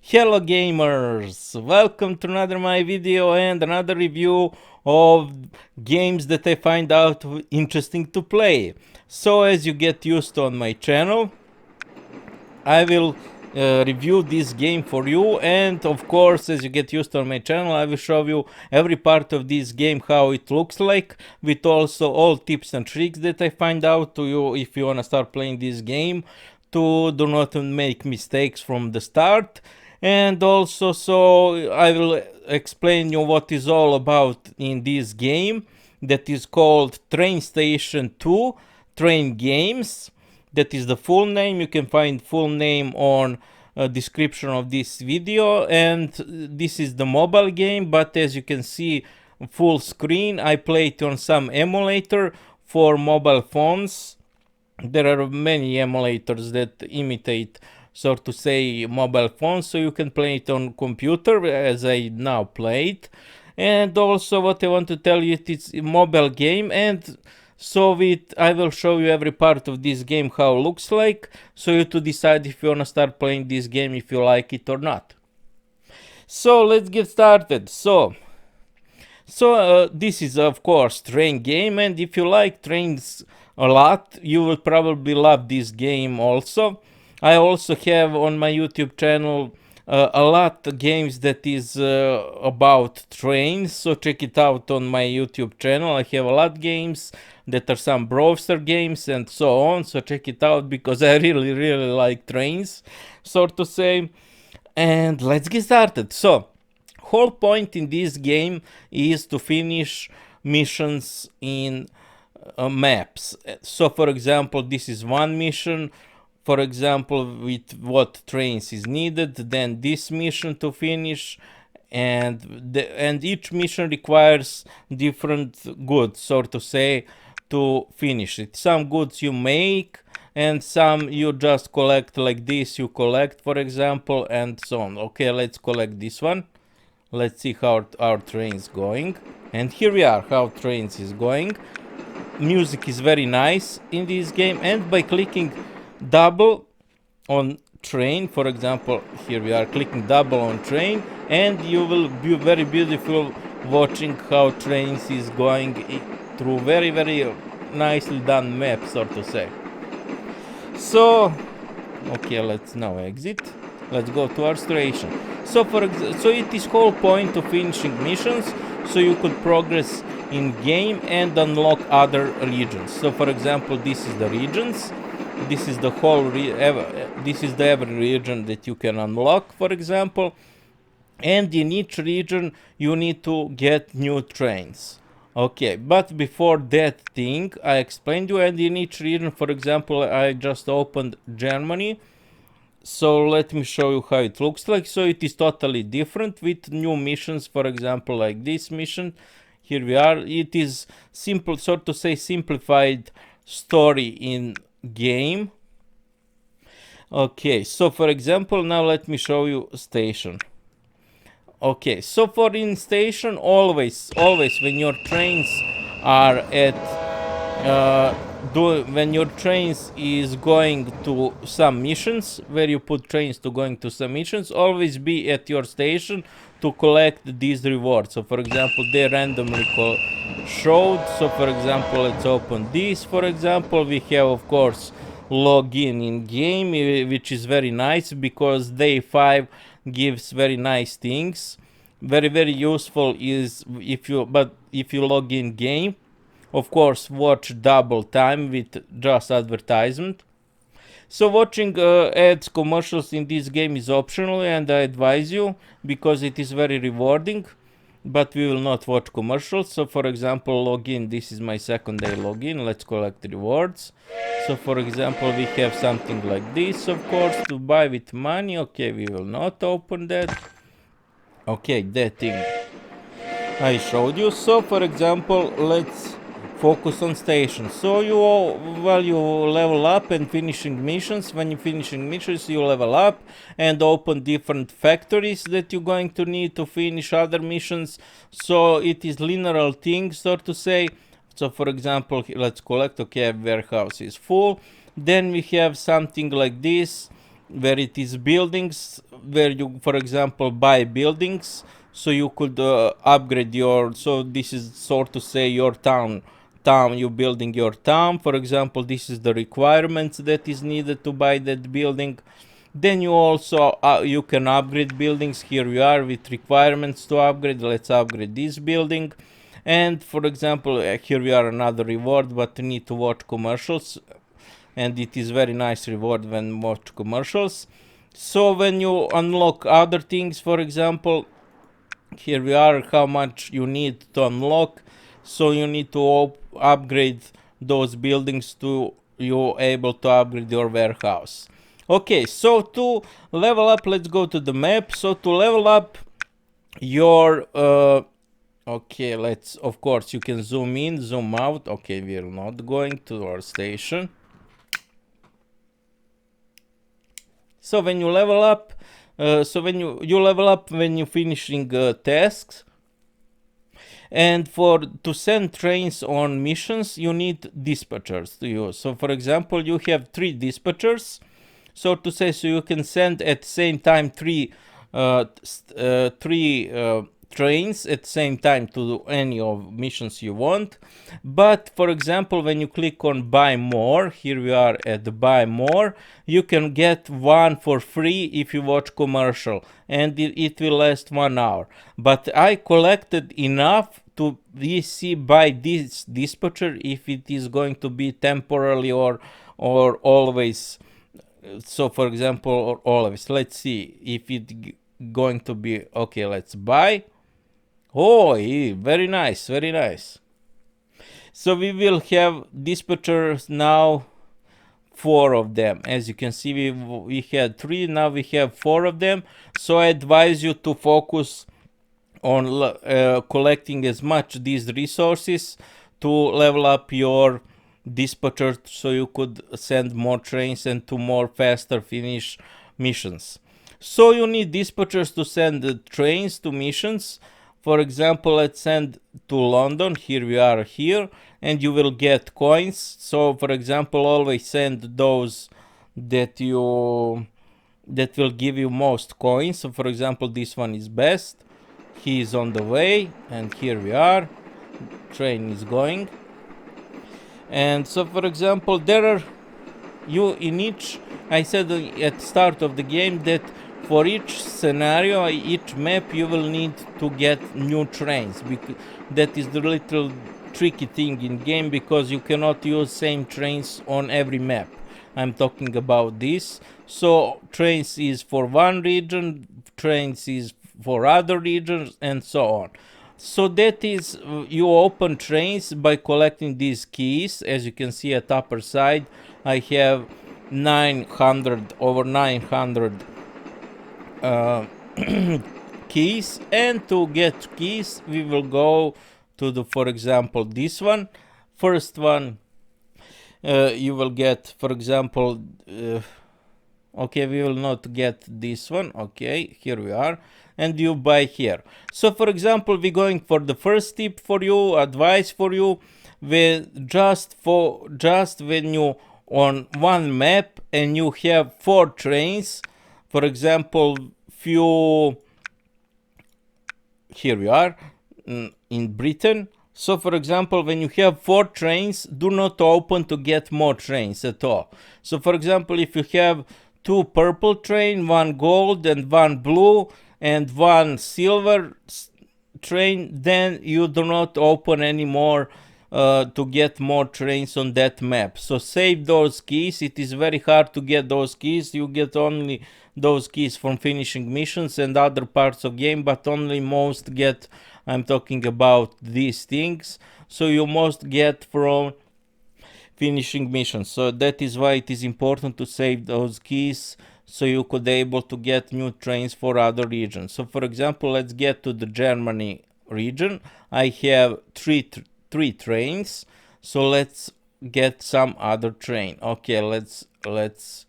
Hello gamers, welcome to another my video and another review of games that I find out interesting to play. So as you get used to on my channel, I will review this game for you, and of course as you get used to on my channel I will show you every part of this game, how it looks like, with also all tips and tricks that I find out to you if you wanna start playing this game, to do not make mistakes from the start. And also, so I will explain you what is all about in this game that is called Train Station 2 Train Games. That is the full name. You can find full name on description of this video, and this is the mobile game, but as you can see full screen, I play it on some emulator for mobile phones. There are many emulators that imitate, so to say, mobile phones, so you can play it on computer as I now play it. And also what I want to tell you, it's a mobile game, and so I will show you every part of this game how it looks like, so you to decide if you wanna start playing this game, if you like it or not. So let's get started. So this is of course train game, and if you like trains a lot, you will probably love this game also. I also have on my YouTube channel a lot of games that is about trains, so check it out on my YouTube channel. I have a lot of games that are some browser games and so on, so check it out because I really like trains, so to say. And let's get started. So whole point in this game is to finish missions in maps. So for example, this is one mission, for example, with what trains is needed, then this mission to finish, and each mission requires different goods, so to say, to finish it. Some goods you make and some you just collect, like this you collect, for example, and so on. Okay, let's collect this one. Let's see how our train is going. And here we are, how trains is going. Music is very nice in this game, and by clicking double on train, for example, here we are clicking double on train, and you will be very beautiful watching how trains is going through very nicely done map, so to say. So okay, let's now exit. Let's go to our station. So so it is whole point of finishing missions, so you could progress in game and unlock other regions. So for example, this is the regions. This is the whole this is the every region that you can unlock, for example. And in each region you need to get new trains. Okay, but before that thing I explained you, and in each region, for example, I just opened Germany. So let me show you how it looks like. So it is totally different with new missions, for example, like this mission. Here we are. It is simple, so to say, simplified story in game. Okay, so for example, now let me show you station. Okay, so for in station, always when your trains are at when your trains is going to some missions, where you put trains to going to some missions, always be at your station to collect these rewards. So for example, they randomly showed. So for example, let's open this. For example, we have of course login in game, which is very nice because day 5 gives very nice things. Very useful is if you log in game, of course watch double time with just advertisement. So watching ads, commercials in this game is optional, and I advise you because it is very rewarding, but we will not watch commercials. So for example, login, this is my second day login. Let's collect rewards. So for example, we have something like this, of course, to buy with money. Okay, we will not open that. Okay, that thing I showed you. So for example, let's focus on stations. So you while you level up and finishing missions, when you finishing missions you level up and open different factories that you're going to need to finish other missions. So it is linear thing, so to say. So for example, let's collect. Okay, warehouse is full. Then we have something like this. where it is buildings, where you, for example, buy buildings, so you could upgrade your, so this is sort to say your town, you building your town, for example, this is the requirements that is needed to buy that building. Then you also you can upgrade buildings. Here we are with requirements to upgrade. Let's upgrade this building. And for example, here we are, another reward, but you need to watch commercials, and it is very nice reward when watch commercials. So when you unlock other things, for example, here we are, how much you need to unlock. So you need to upgrade those buildings to you able to upgrade your warehouse. Okay, so to level up, let's go to the map. So to level up your okay, let's, of course you can zoom in, zoom out. Okay, we're not going to our station. So when you level up, so when you level up when you finishing tasks, and to send trains on missions, you need dispatchers to use. So for example, you have 3 dispatchers, so to say, so you can send at the same time three trains at the same time to any of missions you want. But for example, when you click on buy more, here we are at the buy more, you can get one for free if you watch commercial, and it will last 1 hour. But I collected enough to see by this dispatcher if it is going to be temporarily or always. So for example, or always, let's see if it going to be okay. Let's buy. Oh, very nice, very nice. So we will have dispatchers now, 4 of them. As you can see, we had 3, now we have 4 of them. So I advise you to focus on collecting as much these resources to level up your dispatcher, so you could send more trains and to more faster finish missions. So you need dispatchers to send the trains to missions. For example, let's send to London. Here we are here, and you will get coins. So for example, always send those that will give you most coins. So for example, this one is best. He is on the way, and here we are. Train is going. And so for example, there are you in each, I said at the start of the game that for each scenario, each map, you will need to get new trains, because that is the little tricky thing in game, because you cannot use same trains on every map. I'm talking about this. So trains is for one region, trains is for other regions, and so on. So that is, you open trains by collecting these keys. As you can see at upper side, I have 900, over 900 keys, and to get keys we will go to the, for example, this one. First one, you will get, for example, okay, we will not get this one. Okay, here we are, and you buy here. So for example, we're going for the first tip for you, advice for you, just when you on one map and you have 4 trains, for example, here we are in Britain. So for example, when you have 4 trains, do not open to get more trains at all. So for example, if you have 2 purple train, 1 gold and 1 blue and 1 silver train, then you do not open anymore to get more trains on that map. So save those keys. It is very hard to get those keys. You get only those keys from finishing missions and other parts of game, but only most get, I'm talking about these things, so you must get from finishing missions. So that is why it is important to save those keys, so you could able to get new trains for other regions. So for example, let's get to the Germany region. I have three trains, so let's get some other train. Okay, let's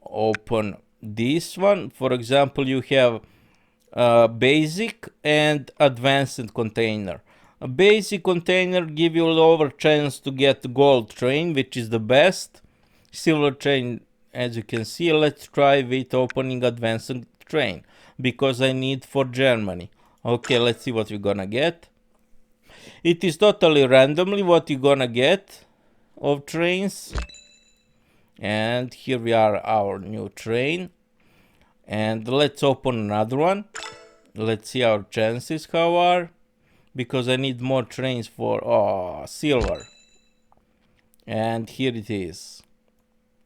open this one. For example, you have basic and advanced container. A basic container give you lower chance to get gold train, which is the best. Silver train as you can see, let's try with opening advanced train, because I need for Germany. Okay, let's see what we're gonna get. It is totally randomly what you're gonna get of trains. And here we are, our new train. And let's open another one. Let's see our chances how are, because I need more trains for silver. And here it is.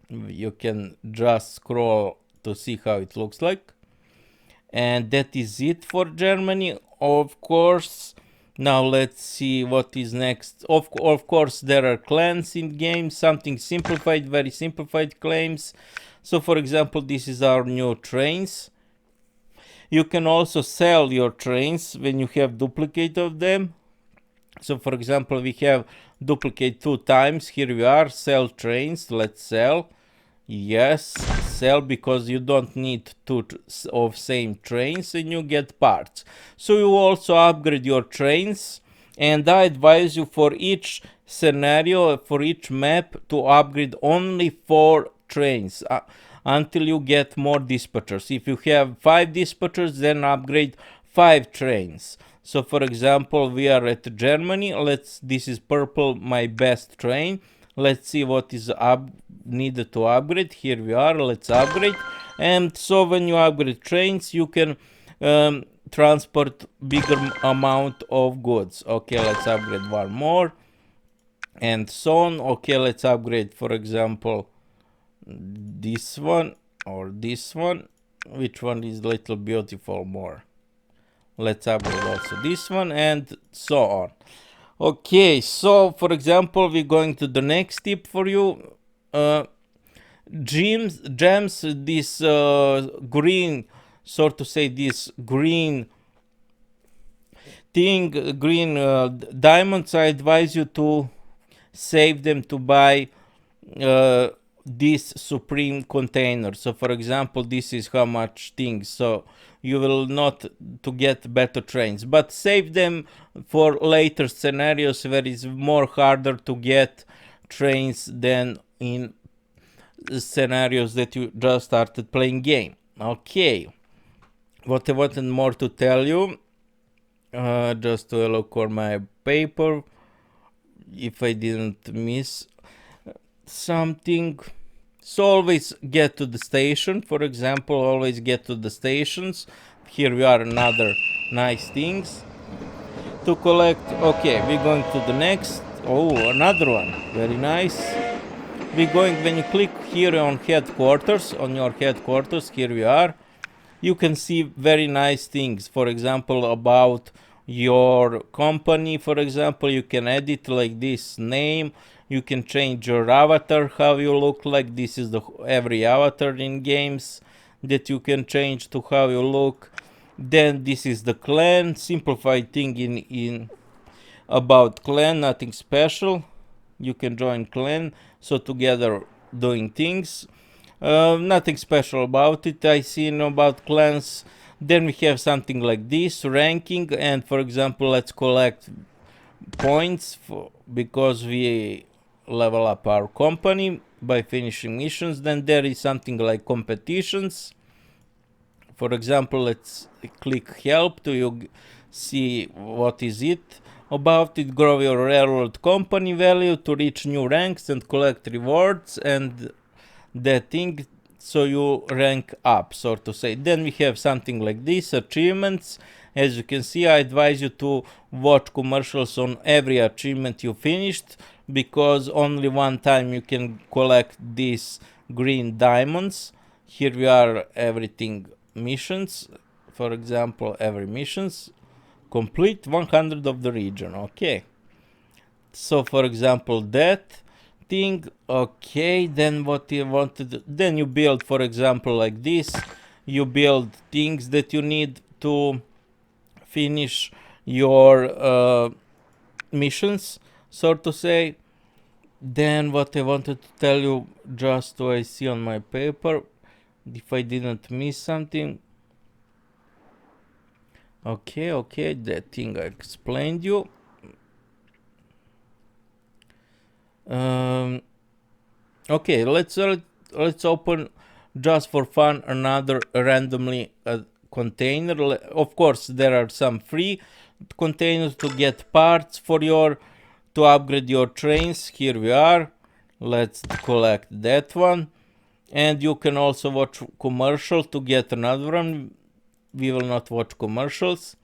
You can just scroll to see how it looks like. And that is it for Germany, of course. Now let's see what is next. Of course, there are clans in game, something simplified, very simplified claims. So for example, this is our new trains. You can also sell your trains when you have duplicate of them. So for example, we have duplicate 2 times. Here we are, sell trains. Let's sell. Yes, sell, because you don't need 2 of same trains and you get parts. So you also upgrade your trains, and I advise you for each scenario, for each map, to upgrade only 4 trains until you get more dispatchers. If you have 5 dispatchers, then upgrade 5 trains. So for example, we are at Germany. This is purple, my best train. Let's see what is needed to upgrade. Here we are, let's upgrade. And so when you upgrade trains, you can transport bigger amount of goods. Okay, let's upgrade one more, and so on. Okay, let's upgrade, for example, this one or this one. Which one is little beautiful more? Let's upgrade also this one, and so on. Okay, so for example, we're going to the next tip for you. Gems, this green, so to say, this green thing, green diamonds, I advise you to save them to buy this supreme container. So for example, this is how much things, so you will not to get better trains, but save them for later scenarios where it's more harder to get trains than in scenarios that you just started playing game. Okay, what I wanted more to tell you, just to look on my paper if I didn't miss something. So always get to the station, for example, always get to the stations. Here we are, another nice things to collect. Okay, we're going to the next. Oh, another one, very nice. We're going, when you click here on headquarters, on your headquarters, here we are, you can see very nice things. For example, about your company, for example, you can edit like this name. You can change your avatar, how you look like. This is the every avatar in games that you can change to how you look. Then this is the clan, simplified thing in about clan, nothing special. You can join clan, so together doing things. Nothing special about it, I see about clans. Then we have something like this, ranking, and for example, let's collect points because we level up our company by finishing missions. Then there is something like competitions. For example, let's click help to you see what is it about it. Grow your railroad company value to reach new ranks and collect rewards and that thing, so you rank up, so to say. Then we have something like this, achievements. As you can see, I advise you to watch commercials on every achievement you finished, because only one time you can collect these green diamonds. Here we are, everything missions, for example, every missions complete 100 of the region. Okay, so for example, that thing. Okay, then what you want to do, then you build, for example, like this. You build things that you need to finish your missions, so to say. Then what I wanted to tell you, just so I see on my paper if I didn't miss something. Okay, that thing I explained you. Okay, let's let's open just for fun another randomly container. Of course, there are some free containers to get parts for your to upgrade your trains. Here we are. Let's collect that one, and you can also watch commercial to get another one. We will not watch commercials.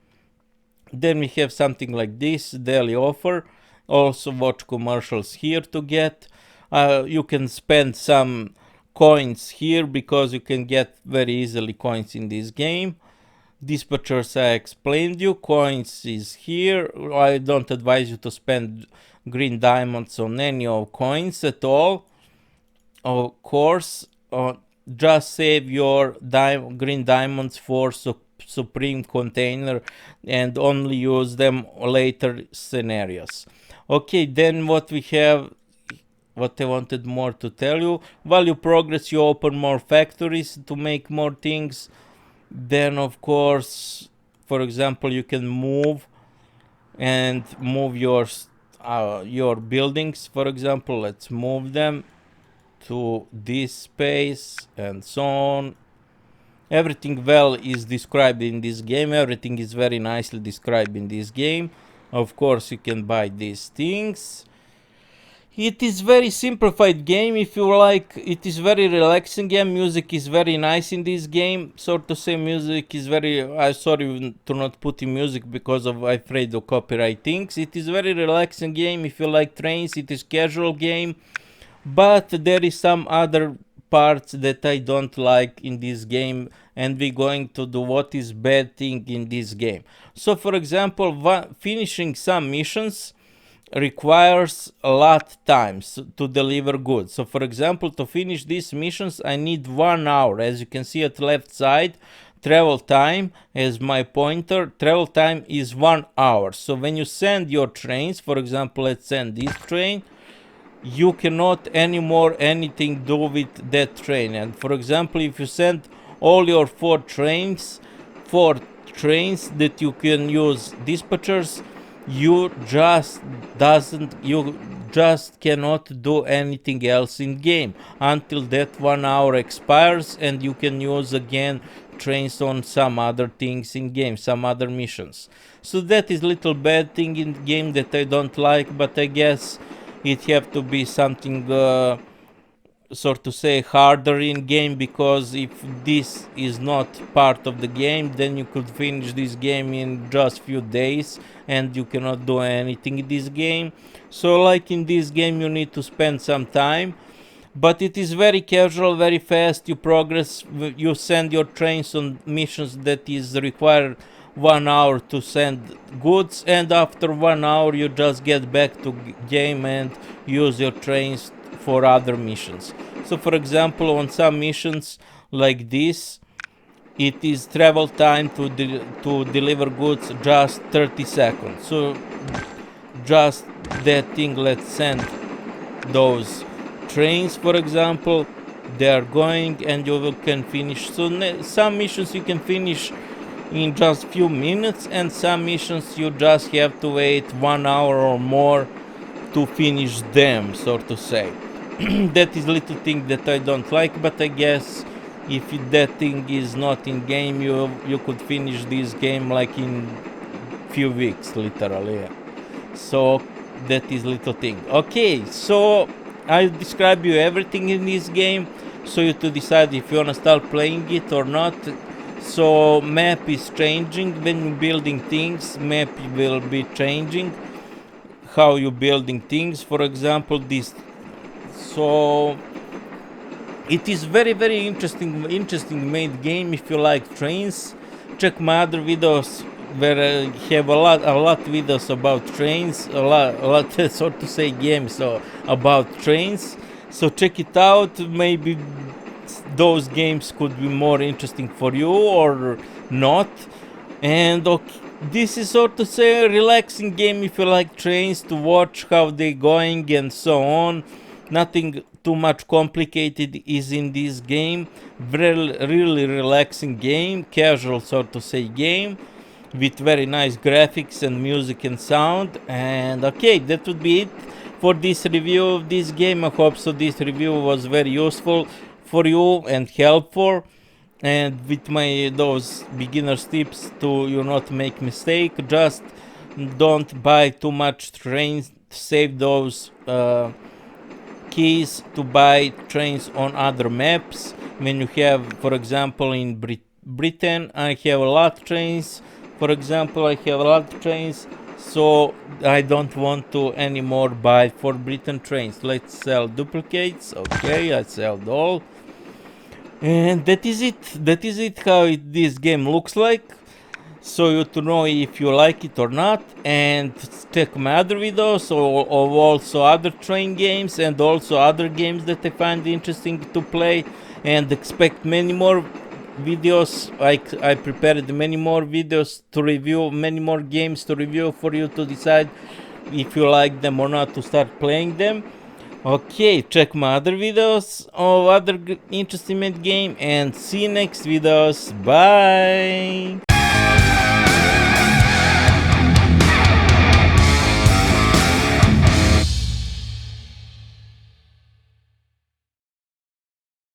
Then we have something like this daily offer. Also watch commercials here to get. You can spend some coins here because you can get very easily coins in this game. Dispatchers I explained you. Coins is here. I don't advise you to spend green diamonds on any of coins at all. Of course, just save your green diamonds for supreme container and only use them later scenarios. Okay, then what we have, what I wanted more to tell you, while you progress you open more factories to make more things. Then of course, for example, you can move your buildings. For example, let's move them to this space and so on. Everything well is described in this game. Everything is very nicely described in this game. Of course, you can buy these things. It is very simplified game if you like. It is very relaxing game. Music is very nice in this game. So to say, music is very. I'm sorry to not put in music because of afraid of copyright things. It is very relaxing game if you like trains. It is casual game, but there is some other parts that I don't like in this game, and we're going to do what is bad thing in this game. So for example, finishing some missions requires a lot time to deliver goods. So for example, to finish these missions I need 1 hour. As you can see at left side, travel time as my pointer, travel time is 1 hour. So when you send your trains, for example, let's send this train, you cannot anymore anything do with that train. And for example, if you send all your four trains that you can use dispatchers, you just cannot do anything else in game until that 1 hour expires, and you can use again trains on some other things in game, some other missions. So that is little bad thing in game that I don't like, but I guess it have to be something sort to say harder in game, because if this is not part of the game, then you could finish this game in just few days and you cannot do anything in this game. So like in this game you need to spend some time, but it is very casual, very fast. You progress, you send your trains on missions that is required 1 hour to send goods, and after 1 hour you just get back to game and use your trains for other missions. So for example, on some missions like this, it is travel time to deliver goods just 30 seconds. So just that thing, let's send those trains, for example, they are going and you can finish. So some missions you can finish in just few minutes, and some missions you just have to wait 1 hour or more to finish them, so to say. That is little thing that I don't like, but I guess if that thing is not in game, you could finish this game like in few weeks, literally. So that is little thing. Okay, so I describe you everything in this game, so you to decide if you wanna start playing it or not. So map is changing when you're building things. Map will be changing how you building things. For example, this. So it is very interesting made game if you like trains. Check my other videos where I have a lot videos about trains, a lot sort to say games about trains. So check it out. Maybe those games could be more interesting for you or not. And okay, this is sort to say a relaxing game if you like trains, to watch how they going and so on. Nothing too much complicated is in this game. Really relaxing game, casual sort to say game with very nice graphics and music and sound. And okay, that would be it for this review of this game. I hope so this review was very useful for you and helpful, and with my those beginners tips to you not make mistake. Just don't buy too much trains, save those keys to buy trains on other maps. When you have, for example, in Britain, I have a lot of trains. For example, I have a lot of trains, so I don't want to anymore buy for Britain trains. Let's sell duplicates. Okay, I sell all. And that is it. That is it. How this game looks like. So you to know if you like it or not, and check my other videos or also other train games and also other games that I find interesting to play, and expect many more videos. I prepared many more videos to review, many more games to review for you to decide if you like them or not to start playing them. Okay, check my other videos of other interesting game, and see you next videos. Bye.